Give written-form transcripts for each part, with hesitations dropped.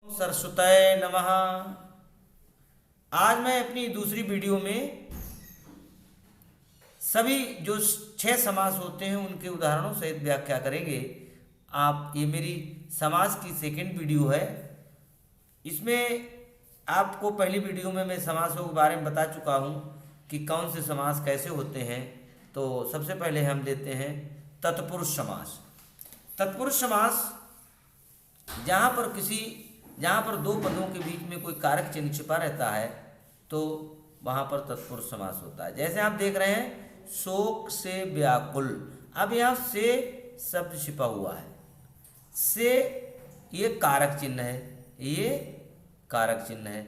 सरस्वतये नमः। आज मैं अपनी दूसरी वीडियो में सभी जो 6 समास होते हैं उनके उदाहरणों सहित व्याख्या करेंगे। ये मेरी समास की सेकंड वीडियो है। इसमें आपको पहली वीडियो में मैं समासों के बारे में बता चुका हूँ कि कौन से समास कैसे होते हैं। तो सबसे पहले हम लेते हैं तत्पुरुष समास। तत्पुरुष समास जहाँ पर दो पदों के बीच में कोई कारक चिन्ह छिपा रहता है तो वहाँ पर तत्पुरुष समास होता है। जैसे आप देख रहे हैं शोक से व्याकुल, अब यहाँ से शब्द छिपा हुआ है, से ये कारक चिन्ह है, ये कारक चिन्ह है,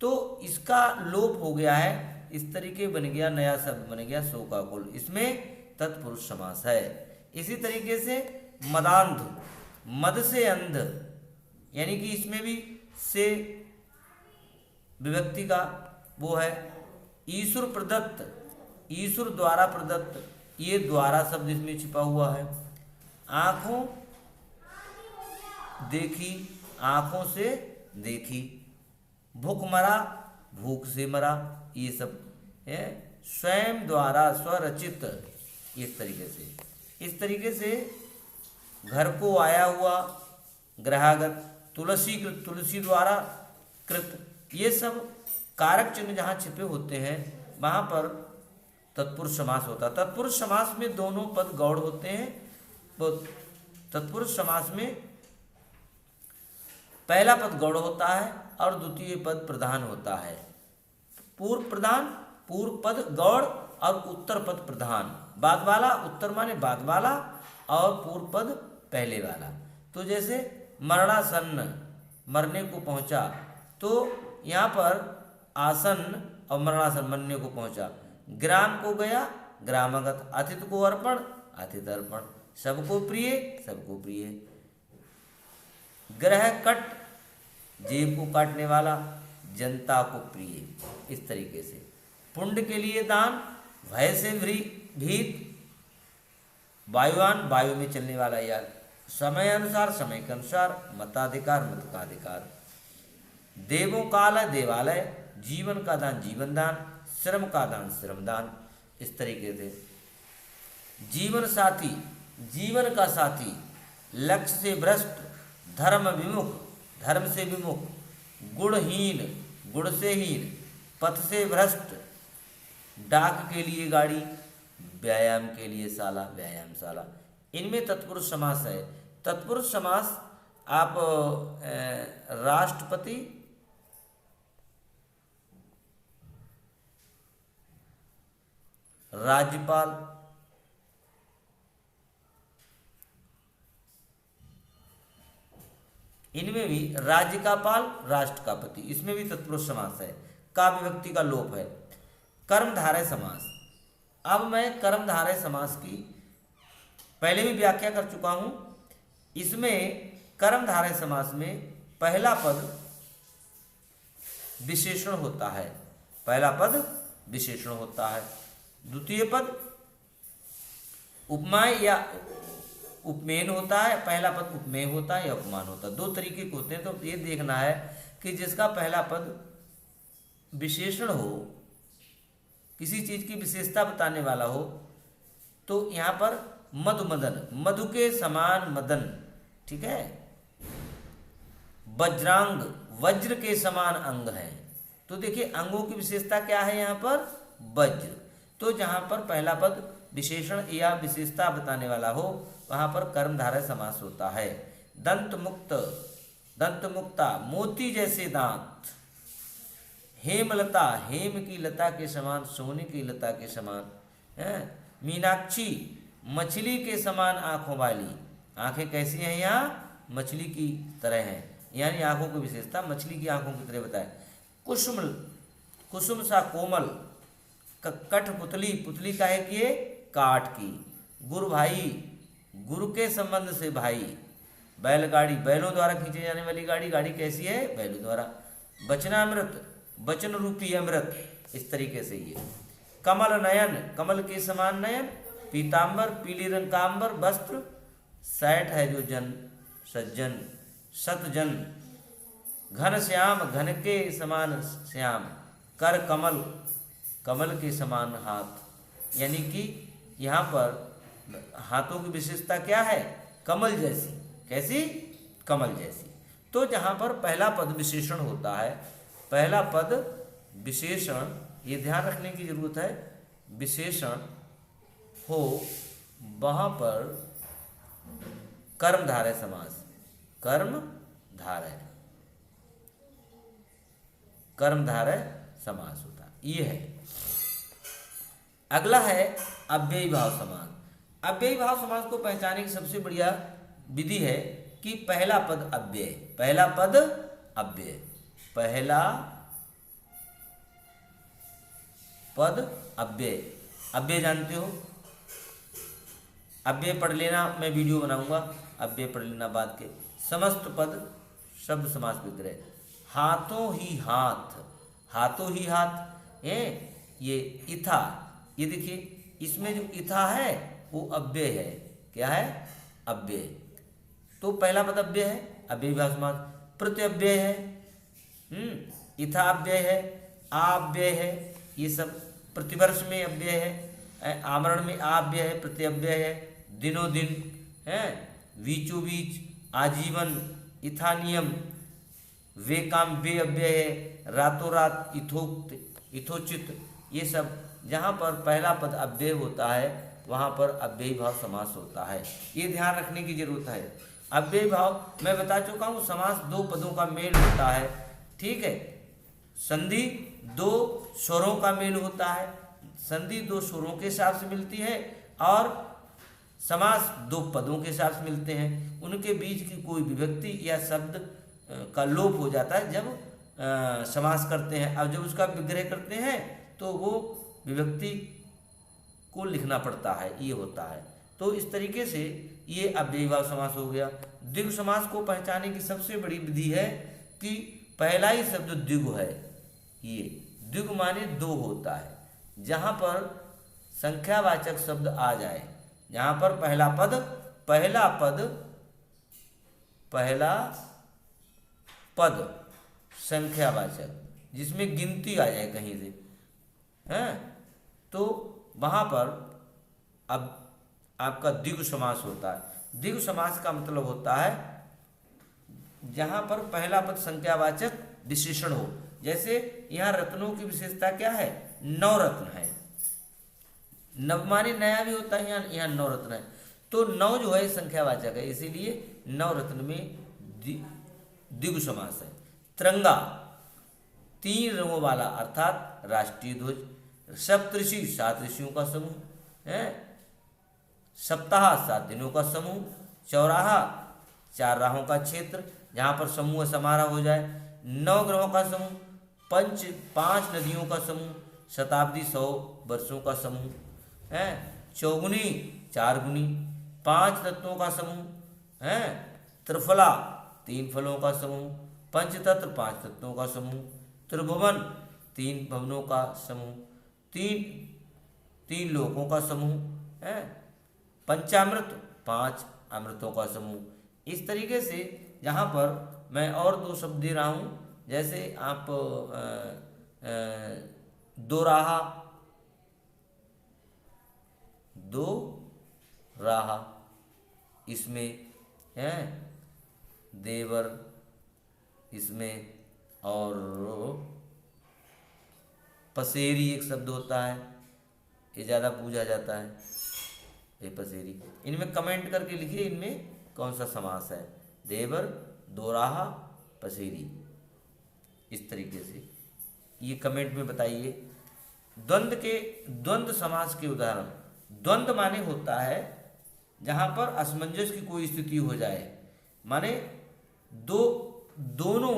तो इसका लोप हो गया है, इस तरीके बन गया, नया शब्द बन गया शोकाकुल, इसमें तत्पुरुष समास है। इसी तरीके से मदांध, मद से अंध, यानी कि इसमें भी से विभक्ति का वो है। ईश्वर प्रदत्त, ईश्वर द्वारा प्रदत्त, ये द्वारा शब्द इसमें छिपा हुआ है। आंखों देखी, आंखों से देखी। भूख मरा, भूख से मरा, ये सब है। स्वयं द्वारा स्वरचित, इस तरीके से घर को आया हुआ, ग्रहागत, तुलसी द्वारा कृत, ये सब कारक चिन्ह जहाँ छिपे होते हैं वहाँ पर तत्पुरुष समास होता है। तत्पुरुष समास में दोनों पद गौड़ होते हैं। तो तत्पुरुष समास में पहला पद गौड़ होता है और द्वितीय पद प्रधान होता है। पूर्व प्रधान, पूर्व पद गौड़ और उत्तर पद प्रधान। बाद वाला, उत्तर माने बाद वाला और पूर्व पद पहले वाला। तो जैसे मरणासन्न, मरने को पहुंचा, तो यहाँ पर आसन और मरणासन, मरने को पहुंचा। ग्राम को गया, ग्रामगत। अतिथि को अर्पण, अतिथि अर्पण। सबको प्रिय, सबको प्रिय। ग्रह कट, जेब को काटने वाला, जनता को प्रिय, इस तरीके से। पुण्य के लिए दान, भय से भीत, वायुवान, वायु में चलने वाला यार। समय अनुसार, समय के अनुसार। मताधिकार, मत का अधिकार। देवों काल, देवालय। जीवन का दान, जीवन दान। श्रम का दान, श्रम दान, इस तरीके से। जीवन साथी, जीवन का साथी। लक्ष्य से भ्रष्ट, धर्म विमुख, धर्म से विमुख। गुणहीन, गुण से हीन। पथ से भ्रष्ट, डाक के लिए गाड़ी, व्यायाम के लिए शाला, व्यायामशाला। इनमें तत्पुरुष समास है। तत्पुरुष समास आप राष्ट्रपति, राज्यपाल, इनमें भी राज्य का पाल, राष्ट्र का पति, इसमें भी तत्पुरुष समास है। का विभक्ति का लोप है। कर्मधारय समास। अब मैं कर्मधारय समास की पहले भी व्याख्या कर चुका हूं। इसमें कर्मधारय समास में पहला पद विशेषण होता है, पहला पद विशेषण होता है। द्वितीय पद उपमाय या उपमेय होता है, पहला पद उपमेय होता है या उपमान होता है। दो तरीके के होते हैं। तो ये देखना है कि जिसका पहला पद विशेषण हो, किसी चीज की विशेषता बताने वाला हो, तो यहाँ पर मधु मदन, मधु के समान मदन, ठीक है। वज्रांग, वज्र के समान अंग है। तो देखिए अंगों की विशेषता क्या है यहाँ पर, वज्र। तो जहाँ पर पहला पद विशेषण या विशेषता बताने वाला हो वहाँ पर कर्मधारय समास होता है। दंत मुक्त, दंत मुक्ता, मोती जैसे दांत। हेमलता, हेम की लता के समान, सोने की लता के समान है। मीनाक्षी, मछली के समान आंखों वाली। आंखें कैसी हैं यहाँ, मछली की तरह हैं, यानी आंखों की विशेषता मछली की आंखों की तरह बताए। कुसुम, कुसुम सा कोमल। कठपुतली, पुतली का है कि ये काठ की। गुरु भाई, गुरु के संबंध से भाई। बैलगाड़ी, बैलों द्वारा खींचे जाने वाली गाड़ी, गाड़ी कैसी है, बैलों द्वारा। वचनामृत, वचन रूपी अमृत, इस तरीके से ये। कमल नयन, कमल के समान नयन। पीतांबर, पीली रंग का अंबर वस्त्र। सैठ है जो जन, सज्जन, सतजन, घन श्याम, घन के समान श्याम। कर कमल, कमल के समान हाथ, यानी कि यहाँ पर हाथों की विशेषता क्या है? कमल जैसी। कैसी? कमल जैसी। तो जहाँ पर पहला पद विशेषण होता है, पहला पद विशेषण, ये ध्यान रखने की जरूरत है, विशेषण हो वहाँ पर कर्मधारय समास, कर्मधारय, कर्मधारय समास होता है, ये है। अगला है अव्ययी भाव समास। अव्ययी भाव समास को पहचानने की सबसे बढ़िया विधि है कि पहला पद अव्यय, पहला पद अव्यय, पहला पद अव्यय। अव्यय जानते हो, अव्यय पढ़ लेना, मैं वीडियो बनाऊंगा, अव्यय पढ़ लेना बाद के। समस्त पद शब्द समास विग्रह, हाथों ही हाथ, हाथों ही हाथ है, ये इथा, ये देखिए इसमें जो इथा है वो अव्यय है। क्या है? अव्यय। तो पहला पद अव्यय है, अव्ययी भाव समास। प्रत्यव्यय है, इथा अव्यय है, आव्यय है, ये सब। प्रतिवर्ष में अव्यय है, आमरण में आव्यय है, प्रत्यव्यय है। दिनों दिन है, बीचों बीच, आजीवन, इथानियम, वे काम वे अव्यय है, रातों रात, इथोक्त, इथोचित, ये सब। जहाँ पर पहला पद अव्यय होता है वहाँ पर अव्ययी भाव समास होता है, ये ध्यान रखने की जरूरत है। अव्ययी भाव मैं बता चुका हूँ, समास दो पदों का मेल होता है, ठीक है। संधि दो स्वरों का मेल होता है, संधि दो स्वरों के हिसाब से मिलती है, और समास दो पदों के हिसाब से मिलते हैं। उनके बीच की कोई विभक्ति या शब्द का लोप हो जाता है जब समास करते हैं। अब जब उसका विग्रह करते हैं तो वो विभक्ति को लिखना पड़ता है, ये होता है। तो इस तरीके से ये अव्ययी भाव समास हो गया। द्विगु समास को पहचानने की सबसे बड़ी विधि है कि पहला ही शब्द द्विगु है। ये द्विगु माने दो होता है, जहाँ पर संख्यावाचक शब्द आ जाए, जहाँ पर पहला पद, पहला पद, पहला पद संख्यावाचक, जिसमें गिनती आ जाए कहीं से, हैं, तो वहाँ पर अब आपका द्विगु समास होता है। द्विगु समास का मतलब होता है जहाँ पर पहला पद संख्यावाचक विशेषण हो। जैसे यहाँ रत्नों की विशेषता क्या है? नवरत्न है। नव माने नया भी होता है, यहाँ नवरत्न है, तो नव जो है संख्यावाचक है, इसीलिए नवरत्न में द्विगु समास है। तिरंगा, तीन रंगों वाला, अर्थात राष्ट्रीय ध्वज। सप्तऋषि, सात ऋषियों का समूह है। सप्ताह, 7 दिनों का समूह। चौराहा, 4 राहों का क्षेत्र जहाँ पर समूह समारोह हो जाए। 9 ग्रहों का समूह। 5 नदियों का समूह। शताब्दी, 100 वर्षों का समूह है। चौगुनी, 4 गुनी। 5 तत्वों का समूह है। त्रिफला, 3 फलों का समूह। पंचतत्व, 5 तत्वों का समूह। त्रिभुवन, 3 भवनों का समूह। 3 लोकों का समूह है। पंचामृत, 5 अमृतों का समूह। इस तरीके से यहाँ पर मैं और 2 शब्द दे रहा हूँ, जैसे आप दो राहा, दो राहा, इसमें है देवर, इसमें और पसेरी एक शब्द होता है, ये ज़्यादा पूछा जाता है, ये पसेरी। इनमें कमेंट करके लिखिए इनमें कौन सा समास है। देवर, दोराहा, पसेरी, इस तरीके से ये कमेंट में बताइए। द्वंद्व समास के उदाहरण। द्वंद्व माने होता है जहाँ पर असमंजस की कोई स्थिति हो जाए, माने दोनों,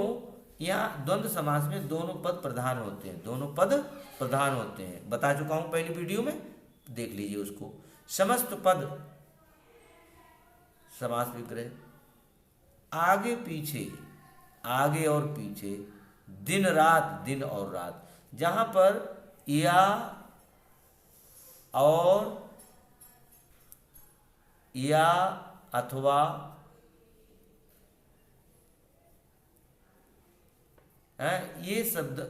यहाँ द्वंद्व समास में दोनों पद प्रधान होते हैं, दोनों पद प्रधान होते हैं, बता चुका हूँ पहली वीडियो में, देख लीजिए उसको। समस्त पद समास विग्रह, आगे पीछे, आगे और पीछे, दिन रात, दिन और रात, जहाँ पर या और, या अथवा, ये शब्द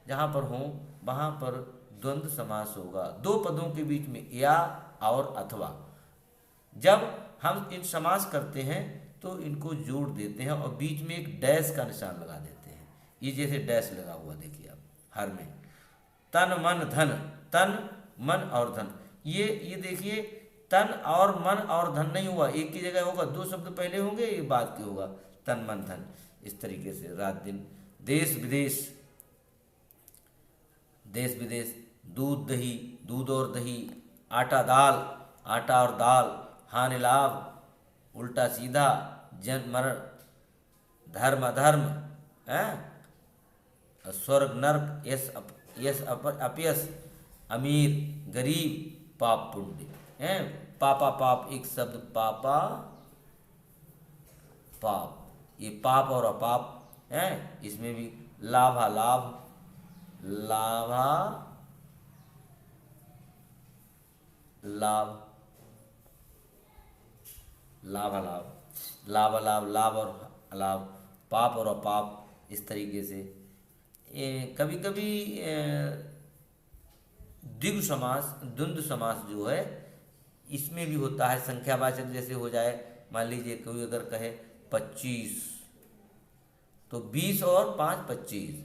जहाँ पर हों वहाँ पर द्वंद्व समास होगा। दो पदों के बीच में या और अथवा। जब हम इन समास करते हैं तो इनको जोड़ देते हैं और बीच में एक डैश का निशान लगा देते हैं। ये जैसे डैश लगा हुआ देखिए आप हर में। तन मन धन, तन मन और धन, ये देखिए तन और मन और धन नहीं हुआ, एक की जगह होगा, दो शब्द पहले होंगे ये बाद के होगा, तन मन धन। इस तरीके से रात दिन, देश विदेश, देश विदेश, दूध दही, दूध और दही, आटा दाल, आटा और दाल, हानि लाभ, उल्टा सीधा, जन्म मरण, धर्म अधर्म, स्वर्ग नर्क, यश अपयश, अमीर गरीब, पाप पुण्य, पापा पाप एक शब्द, पापा पाप, ये पाप और अपाप है। इसमें भी लाभा लाभ, लाभा लाभ, लाभा लाभ, लाभ लाभ, लाभ और अलाभ, पाप और अपाप। इस तरीके से कभी कभी द्विगु समास, द्वंद्व समास जो है इसमें भी होता है। संख्यावाचक जैसे हो जाए, मान लीजिए कोई अगर कहे 25 तो 20 और 5 25,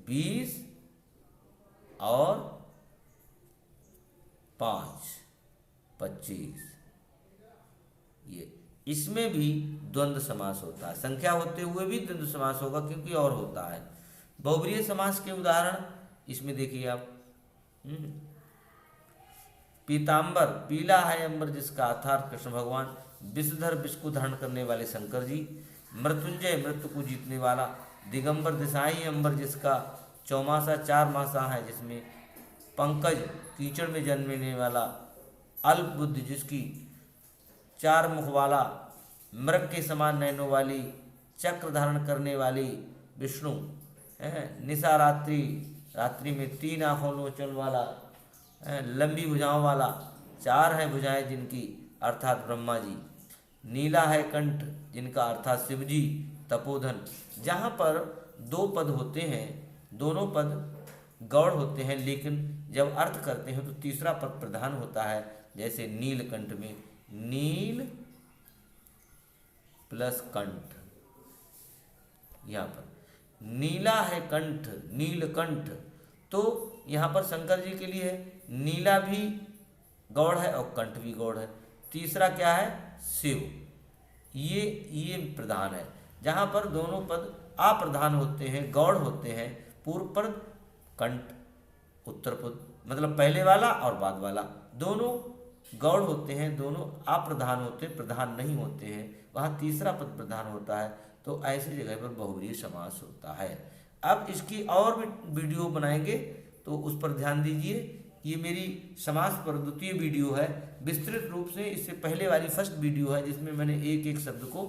20 और 5 25, ये इसमें भी द्वंद्व समास होता है। संख्या होते हुए भी द्वंद्व समास होगा क्योंकि और होता है। बहुब्रीहि समास के उदाहरण इसमें देखिए आप। पीतांबर, पीला है अंबर जिसका, अर्थात कृष्ण भगवान। विषधर, विष को धारण करने वाले शंकर जी। मृत्युंजय, मृत्यु को जीतने वाला। दिगंबर, दिशाई अंबर जिसका, चौमासा 4 मासा है जिसमें। पंकज, कीचड़ में जन्मने वाला। अल्प बुद्धि जिसकी 4 मुख वाला। मृग के समान नैनों वाली, चक्र धारण करने वाली विष्णु। निशा रात्रि, रात्रि में 3 आँखों लोचन वाला, लंबी भुजाओं वाला, 4 हैं भुजाएं जिनकी, अर्थात ब्रह्मा जी। नीला है कंठ जिनका, अर्थात शिव जी। तपोधन, जहाँ पर 2 पद होते हैं, दोनों पद गौड़ होते हैं लेकिन जब अर्थ करते हैं तो तीसरा पद प्रधान होता है। जैसे नीलकंठ में नील प्लस कंठ, यहाँ पर नीला है कंठ, नीलकंठ, तो यहाँ पर शंकर जी के लिए है। नीला भी गौड़ है और कंठ भी गौड़ है। तीसरा क्या है, शिव, ये प्रधान है। जहाँ पर दोनों पद अप्रधान होते हैं, गौड़ होते हैं, पूर्व पद कंठ, उत्तर पद मतलब पहले वाला और बाद वाला दोनों गौड़ होते हैं, दोनों अप्रधान होते, प्रधान नहीं होते हैं, वहाँ तीसरा पद प्रधान होता है। तो ऐसी जगह पर बहुब्रीहि समास होता है। अब इसकी और भी वीडियो बनाएंगे तो उस पर ध्यान दीजिए। ये मेरी समास पर द्वितीय वीडियो है, विस्तृत रूप से इससे पहले वाली फर्स्ट वीडियो है जिसमें मैंने एक एक शब्द को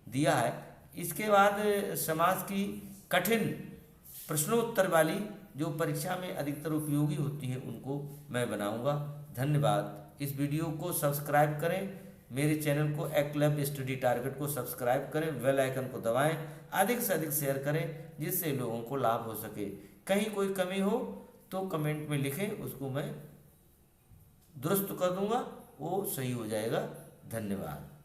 दिया है। इसके बाद समास की कठिन प्रश्नोत्तर वाली जो परीक्षा में अधिकतर उपयोगी होती है उनको मैं बनाऊंगा। धन्यवाद। इस वीडियो को सब्सक्राइब करें, मेरे चैनल को एक्लैब स्टडी टारगेट को सब्सक्राइब करें, बेल आइकन को दबाएं, अधिक से अधिक शेयर करें जिससे लोगों को लाभ हो सके। कहीं कोई कमी हो तो कमेंट में लिखें, उसको मैं दुरुस्त कर दूंगा, वो सही हो जाएगा। धन्यवाद।